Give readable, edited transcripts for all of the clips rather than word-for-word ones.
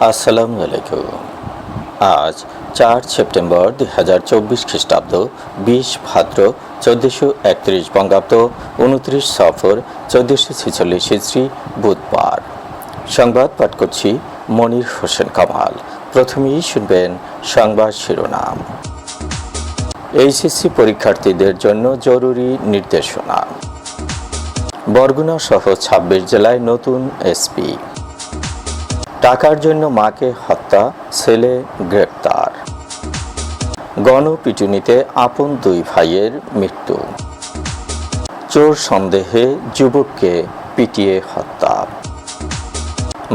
আসসালামু আলাইকুম। আজ 4 সেপ্টেম্বর 2024 খ্রিস্টাব্দ, 20 ভাদ্র 1431 বঙ্গাব্দ, 29 সফর 1446 হিজরি, বুধবার। সংবাদ পাঠ করছি মনির হোসেন কামাল। প্রথমেই শুনবেন সংবাদ শিরোনাম। এইচএসসি পরীক্ষার্থীদের জন্য জরুরি নির্দেশনা। বরগুনা সহ 26 জেলায় নতুন এসপি। টাকার জন্য মাকে হত্যা, ছেলে গ্রেপ্তার। গণপিটুনিতে আপন 2 ভাইয়ের মৃত্যু। চোর সন্দেহে যুবককে পিটিয়ে হত্যা।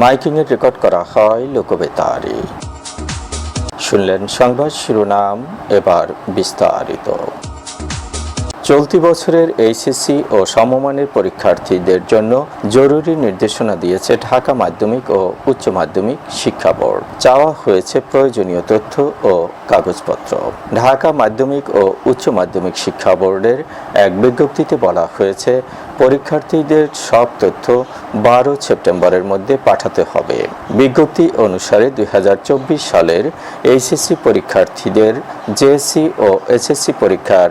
মাইকিংয়ের রেকর্ড করা হয় লোকবেতারে। শুনলেন সংবাদ শিরোনাম, এবার বিস্তারিত। চলতি বছরের এইচএসসি ও সমমানের পরীক্ষার্থীদের জন্য জরুরি নির্দেশনা দিয়েছে ঢাকা মাধ্যমিক ও উচ্চ মাধ্যমিক শিক্ষা বোর্ড। চাওয়া হয়েছে প্রয়োজনীয় তথ্য ও কাগজপত্র। ঢাকা মাধ্যমিক ও উচ্চ মাধ্যমিক শিক্ষা বোর্ডের এক বিজ্ঞপ্তিতে বলা হয়েছে, পরীক্ষার্থীদের সব তথ্য 12 সেপ্টেম্বরের মধ্যে পাঠাতে হবে। বিজ্ঞপ্তি অনুসারে 2024 সালের এইচএসসি পরীক্ষার্থীদের জেএসসি ও এসএসসি পরীক্ষার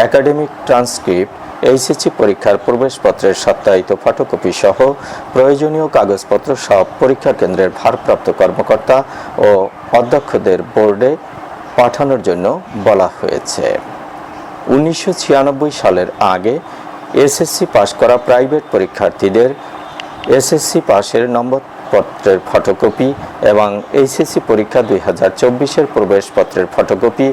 একাডেমিক ট্রান্সক্রিপ্ট, এইচএসসি পরীক্ষার প্রবেশপত্রের সত্যায়িত ফটোকপি সহ প্রয়োজনীয় কাগজপত্র সব পরীক্ষা কেন্দ্রের ভারপ্রাপ্ত কর্মকর্তা ও অধ্যক্ষদের বোর্ডে পাঠানোর জন্য বলা হয়েছে। 1996 সালের আগে এসএসসি পাস করা প্রাইভেট পরীক্ষার্থীদের এসএসসি পাসের নম্বরপত্রের ফটোকপি এবং এইচএসসি পরীক্ষা 2024-এর প্রবেশপত্রের ফটোকপি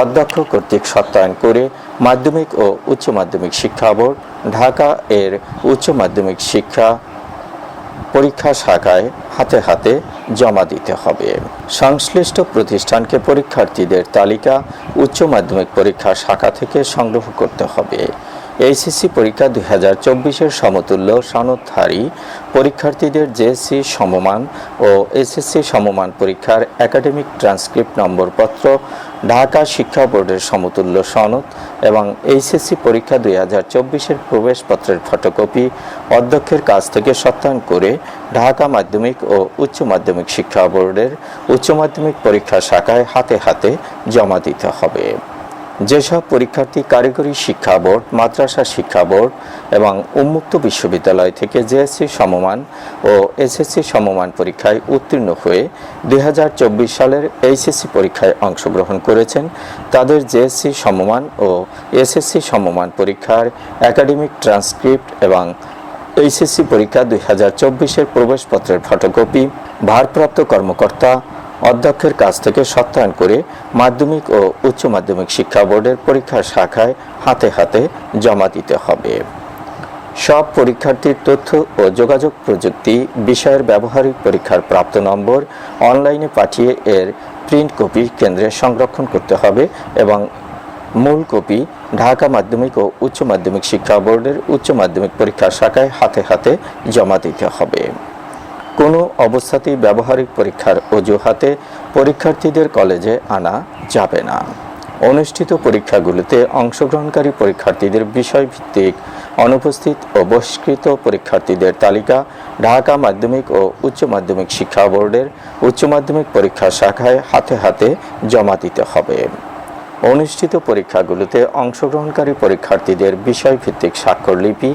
অধ্যক্ষ কর্তৃক সত্যায়ন করে মাধ্যমিক ও উচ্চ মাধ্যমিক শিক্ষা বোর্ড, ঢাকা এর উচ্চ মাধ্যমিক শিক্ষা পরীক্ষা শাখায় হাতে হাতে জমা দিতে হবে। সংশ্লিষ্ট প্রতিষ্ঠানকে পরীক্ষার্থীদের তালিকা উচ্চ মাধ্যমিক পরীক্ষা শাখা থেকে সংগ্রহ করতে হবে। এইচএসসি পরীক্ষা 2024-এর সমতুল্য সনদধারী পরীক্ষার্থীদের জেএসসি সমমান ও এসএসসি সমমান পরীক্ষার একাডেমিক ট্রান্সক্রিপ্ট নম্বরপত্র, ঢাকা শিক্ষা বোর্ডের সমতুল্য সনদ এবং এইচএসসি পরীক্ষা 2024-এর প্রবেশপত্রের ফটোকপি অধ্যক্ষের কাছ থেকে সত্যায়ন করে ঢাকা মাধ্যমিক ও উচ্চ মাধ্যমিক শিক্ষা বোর্ডের উচ্চ মাধ্যমিক পরীক্ষা শাখায় হাতে হাতে জমা দিতে হবে। যেসব পরীক্ষার্থী কারিগরি শিক্ষা বোর্ড, মাদ্রাসা শিক্ষা বোর্ড এবং উন্মুক্ত বিশ্ববিদ্যালয় থেকে জেএসসি সমমান ও এসএসসি সমমান পরীক্ষায় উত্তীর্ণ হয়ে 2024 সালের এইচএসসি পরীক্ষায় অংশগ্রহণ করেছেন, তাদের জেএসসি সমমান ও এসএসসি সমমান পরীক্ষার একাডেমিক ট্রান্সক্রিপ্ট এবং এইচএসসি পরীক্ষা 2024-এর প্রবেশপত্রের ফটোকপি ভারপ্রাপ্ত কর্মকর্তা অধ্যক্ষের কাছ থেকে সত্যায়ন করে মাধ্যমিক ও উচ্চ মাধ্যমিক শিক্ষা বোর্ডের পরীক্ষা শাখায় হাতে হাতে জমা দিতে হবে। সব পরীক্ষার্থীর তথ্য ও যোগাযোগ প্রযুক্তি বিষয়ের ব্যবহারিক পরীক্ষার প্রাপ্ত নম্বর অনলাইনে পাঠিয়ে এর প্রিন্ট কপি কেন্দ্রে সংরক্ষণ করতে হবে এবং মূল কপি ঢাকা মাধ্যমিক ও উচ্চ মাধ্যমিক শিক্ষা বোর্ডের উচ্চ মাধ্যমিক পরীক্ষা শাখায় হাতে হাতে জমা দিতে হবে। কোনো অবস্থাতেই ব্যবহারিক পরীক্ষার অজুহাতে পরীক্ষার্থীদের কলেজে আনা যাবে না। অনুষ্ঠিত পরীক্ষাগুলোতে অংশগ্রহণকারী পরীক্ষার্থীদের বিষয়ভিত্তিক অনুপস্থিত ও বহিষ্কৃত পরীক্ষার্থীদের তালিকা ঢাকা মাধ্যমিক ও উচ্চ মাধ্যমিক শিক্ষা বোর্ডের উচ্চ মাধ্যমিক পরীক্ষা শাখায় হাতে হাতে জমা দিতে হবে। অনুষ্ঠিত পরীক্ষাগুলোতে অংশগ্রহণকারী পরীক্ষার্থীদের বিষয়ভিত্তিক স্বাক্ষরলিপি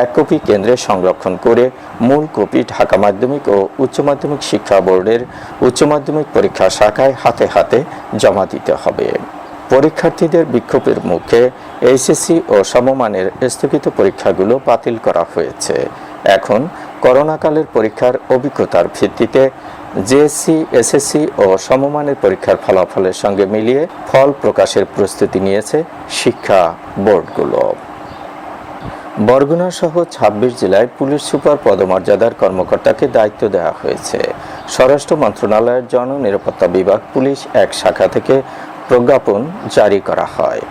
1 কপি কেন্দ্রে সংরক্ষণ করে মূল কপি ঢাকা মাধ্যমিক ও উচ্চ মাধ্যমিক শিক্ষা বোর্ডের উচ্চ মাধ্যমিক পরীক্ষা শাখায় হাতে হাতে জমা দিতে হবে। পরীক্ষার্থীদের বিক্ষোভের মুখে এইচএসসি ও সমমানের স্থগিত পরীক্ষাগুলো বাতিল করা হয়েছে। এখন করোনাকালের পরীক্ষার অভিজ্ঞতার ভিত্তিতে জেএসসি, এসএসসি ও সমমানের পরীক্ষার ফলাফলের সঙ্গে মিলিয়ে ফল প্রকাশের প্রস্তুতি নিয়েছে শিক্ষা বোর্ডগুলো। বরগুনা সহ 26 জেলায় পুলিশ সুপার পদমর্যাদার কর্মকর্তাকে দায়িত্ব দেওয়া হয়েছে। স্বরাষ্ট্র মন্ত্রণালয়ের জননিরাপত্তা বিভাগ পুলিশ এক শাখা থেকে প্রজ্ঞাপন জারি করা হয়।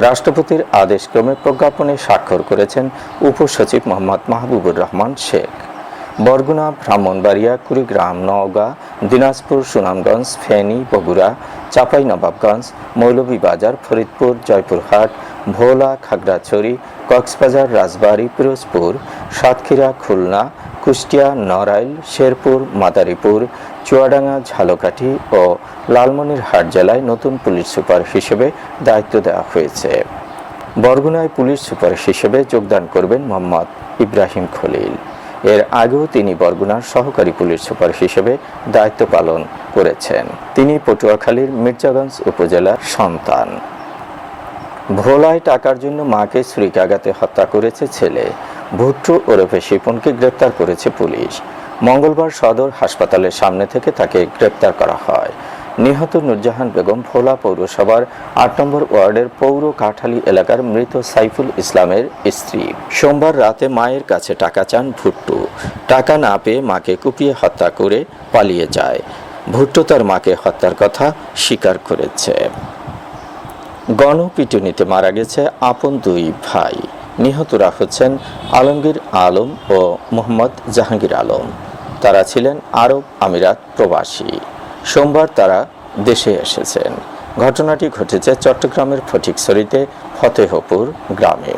রাষ্ট্রপতির আদেশক্রমে প্রজ্ঞাপনে স্বাক্ষর করেছেন উপসচিব মোহাম্মদ মাহবুবুর রহমান শেখ। বরগুনা, ব্রাহ্মণবাড়িয়া, কুড়িগ্রাম, নওগাঁ, দিনাজপুর, সুনামগঞ্জ, ফেনী, বগুড়া, চাঁপাইনবাবগঞ্জ, মৌলভীবাজার, ফরিদপুর, জয়পুরহাট, ভোলা, খাগড়াছড়ি, কক্সবাজার, রাজবাড়ী, পিরোজপুর, সাতক্ষীরা, খুলনা, কুষ্টিয়া, নড়াইল, শেরপুর, মাদারীপুর, চুয়াডাঙ্গা, ঝালকাঠি ও লালমনিরহাট জেলায় নতুন পুলিশ সুপার হিসেবে দায়িত্ব দেওয়া হয়েছে। বরগুনায় পুলিশ সুপার হিসেবে যোগদান করবেন মোহাম্মদ ইব্রাহিম খলিল। এর আগেও তিনি বরগুনার সহকারী পুলিশ সুপার হিসেবে দায়িত্ব পালন করেছেন। তিনি পটুয়াখালীর মির্জাগঞ্জ উপজেলার সন্তান। ভোলায় টাকার জন্য মাকে ছুরিকাঘাতে হত্যা করেছে ছেলে। ভুট্টু ওরফে শিপনকে গ্রেপ্তার করেছে পুলিশ। মঙ্গলবার সদর হাসপাতালের সামনে থেকে তাকে গ্রেপ্তার করা হয়। নিহত নুরজাহান বেগম ভোলা পৌরসভার ৮ নম্বর ওয়ার্ডের পৌর কাঠালী এলাকার মৃত সাইফুল ইসলামের স্ত্রী। সোমবার রাতে মায়ের কাছে টাকা চান ভুট্টু। টাকা না পেয়ে মাকে কুপিয়ে হত্যা করে পালিয়ে যায়। ভুট্টু তার মাকে হত্যার কথা স্বীকার করেছে। গণপিটুনিতে মারা গেছে আপন দুই ভাই। নিহতরা হচ্ছেন আলমগীর আলম ও মোহাম্মদ জাহাঙ্গীর আলম। তারা ছিলেন আরব আমিরাত প্রবাসী। সোমবার তারা দেশে এসেছেন। ঘটনাটি ঘটেছে চট্টগ্রামের ফটিকছড়িতে ফতেহপুর গ্রামে।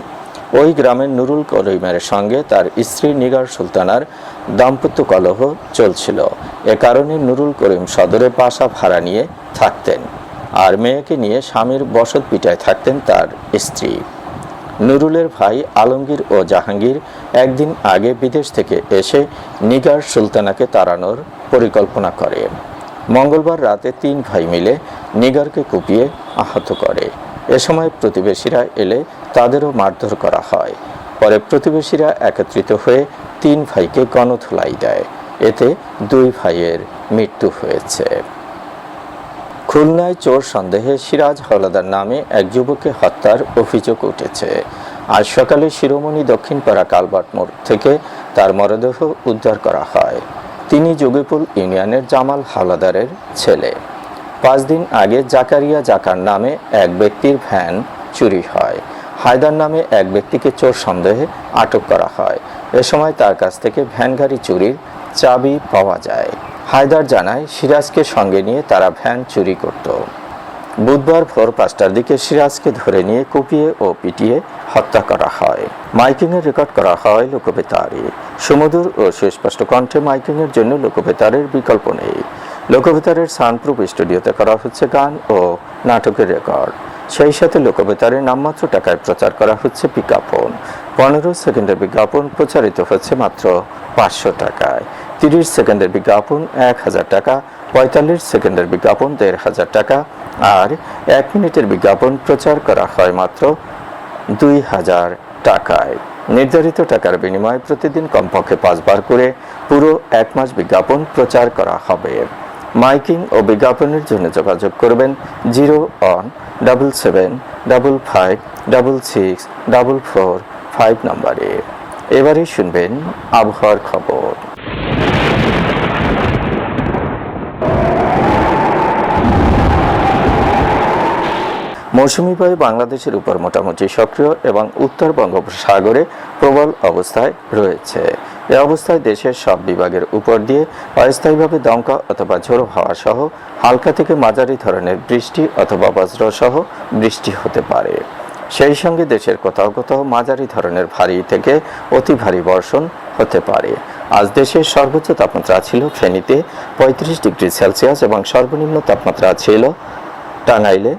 ওই গ্রামের নুরুল করিমের সঙ্গে তার স্ত্রী নিগার সুলতানার দাম্পত্য কলহ চলছিল। এ কারণে নুরুল করিম সদরে বাসা ভাড়া নিয়ে থাকতেন, আর মেয়েকে নিয়ে স্বামীর বসত ভিটায় থাকতেন তার স্ত্রী। নুরুলের ভাই আলমগীর ও জাহাঙ্গীর একদিন আগে বিদেশ থেকে এসে নিগার সুলতানাকে তাড়ানোর পরিকল্পনা করে। মঙ্গলবার রাতে ৩ ভাই মিলে নিগারকে কুপিয়ে আহত করে। এ সময় প্রতিবেশীরা এলে তাদেরও মারধর করা হয়। পরে প্রতিবেশীরা একত্রিত হয়ে ৩ ভাইকে গণধোলাই দেয়। এতে ২ ভাইয়ের মৃত্যু হয়েছে। খুলনায় চোর সন্দেহে সিরাজ হাওলাদার নামে এক যুবককে হত্যার অভিযোগ উঠেছে। আজ সকালে শিরোমণি দক্ষিণপাড়া কালভার্ট মোড় থেকে তার মরদেহ উদ্ধার করা হয়। তিনি যোগীপুর ইউনিয়নের জামাল হাওলাদারের ছেলে। ৫ দিন আগে জাকারিয়া জাকার নামে এক ব্যক্তির ভ্যান চুরি হয়। হায়দার নামে এক ব্যক্তিকে চোর সন্দেহে আটক করা হয়। এ সময় তার কাছ থেকে ভ্যান গাড়ি চুরির চাবি পাওয়া যায়। হায়দার জানায় সিরাজকে সঙ্গে নিয়ে তারা ভ্যান চুরি করত। বুধবার ভোর ৫টার দিকে সিরাজকে ধরে নিয়ে কুপিয়ে ও পিটিয়ে হত্যা করা হয়। মাইকিংয়ে রেকর্ড করা হয় লোকবেতারে। সুমধুর ও সুস্পষ্ট কণ্ঠে মাইকিংয়ের জন্য লোকবেতারের বিকল্প নেই। লোকবেতারের সাউন্ডপ্রুফ স্টুডিওতে করা হচ্ছে গান ও নাটকের রেকর্ড। সেই সাথে লোকবেতারে নামমাত্র টাকায় প্রচার করা হচ্ছে বিজ্ঞাপন। ১৫ সেকেন্ডের বিজ্ঞাপন প্রচারিত হচ্ছে মাত্র ৫০০ টাকায়। ৩০ সেকেন্ডের বিজ্ঞাপন ১,০০০ টাকা, ৪৫ সেকেন্ডের বিজ্ঞাপন ১,৫০০ টাকা আর ১ মিনিটের বিজ্ঞাপন প্রচার করা হয় মাত্র ২,০০০ টাকায়। নির্ধারিত টাকার বিনিময়ে প্রতিদিন কমপক্ষে ৫ বার করে পুরো ১ মাস বিজ্ঞাপন প্রচার করা হবে। মাইকিং ও বিজ্ঞাপনের জন্য যোগাযোগ করবেন 0-177556644 নম্বরে। এবারে শুনবেন আবহাওয়ার খবর। মৌসুমী বায়ু বাংলাদেশের উপর মোটামুটি সক্রিয় এবং উত্তর বঙ্গোপসাগরে প্রবল অবস্থায় রয়েছে। এ অবস্থায় দেশের সব বিভাগের উপর দিয়ে অস্থায়ীভাবে দমকা অথবা ঝোড়ো হাওয়া সহ হালকা থেকে মাঝারি ধরনের বৃষ্টি অথবা বজ্র সহ বৃষ্টি হতে পারে। সেই সঙ্গে দেশের কোথাও কোথাও মাঝারি ধরনের ভারী থেকে অতি ভারী বর্ষণ হতে পারে। আজ দেশের সর্বোচ্চ তাপমাত্রা ছিল ফেনীতে ৩৫ ডিগ্রি সেলসিয়াস এবং সর্বনিম্ন তাপমাত্রা ছিল টাঙ্গাইলে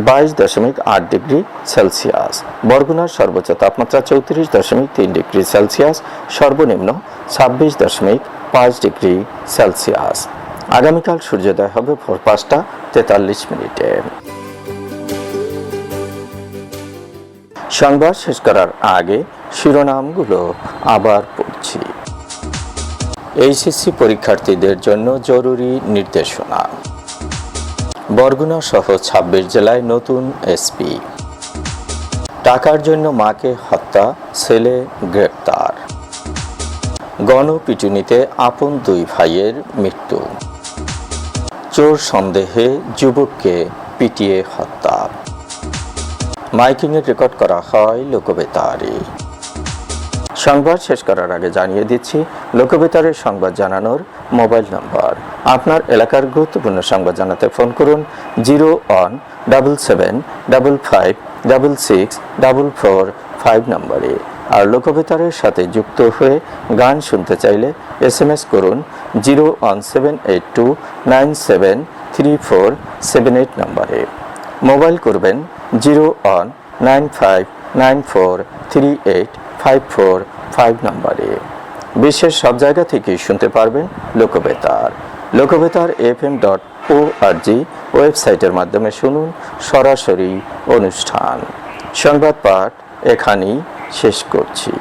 ২২.৮ ডিগ্রি সেলসিয়াস। বরগুনার সর্বোচ্চ তাপমাত্রা ৩৪.৩ ডিগ্রি সেলসিয়াস, সর্বনিম্ন ২৬.৫ ডিগ্রি সেলসিয়াস। আগামীকাল সূর্যোদয় হবে ভোর ৫টা ৪৩ মিনিটে। সংবাদ শেষ করার আগে শিরোনামগুলো আবার পড়ছি। এইচএসসি পরীক্ষার্থীদের জন্য জরুরি নির্দেশনা। বরগুনা সহ ২৬ জেলায় নতুন এসপি। টাকার জন্য মাকে হত্যা, ছেলে গ্রেপ্তার। গণপিটুনিতে আপন ২ ভাইয়ের মৃত্যু। চোর সন্দেহে যুবককে পিটিয়ে হত্যা। মাইকিংয়ে রেকর্ড করা হয় লোকবেতারে। সংবাদ শেষ করার আগে জানিয়ে দিচ্ছি লোকবেতারের সংবাদ জানানোর মোবাইল নম্বর। আপনার এলাকার গুরুত্বপূর্ণ সংবাদ জানাতে ফোন করুন 01775564445 নম্বরে। আর লোকবেতারের সাথে যুক্ত হয়ে গান শুনতে চাইলে SMS করুন 01782973478 নম্বরে। মোবাইল করবেন 01959438545 নম্বরে। বিশ্বের সব জায়গা থেকেই শুনতে পারবেন লোকবেতার। লোকবেতার FM.org ওয়েবসাইটের মাধ্যমে শুনুন সরাসরি অনুষ্ঠান। সংবাদ পাঠ এখানেই শেষ করছি।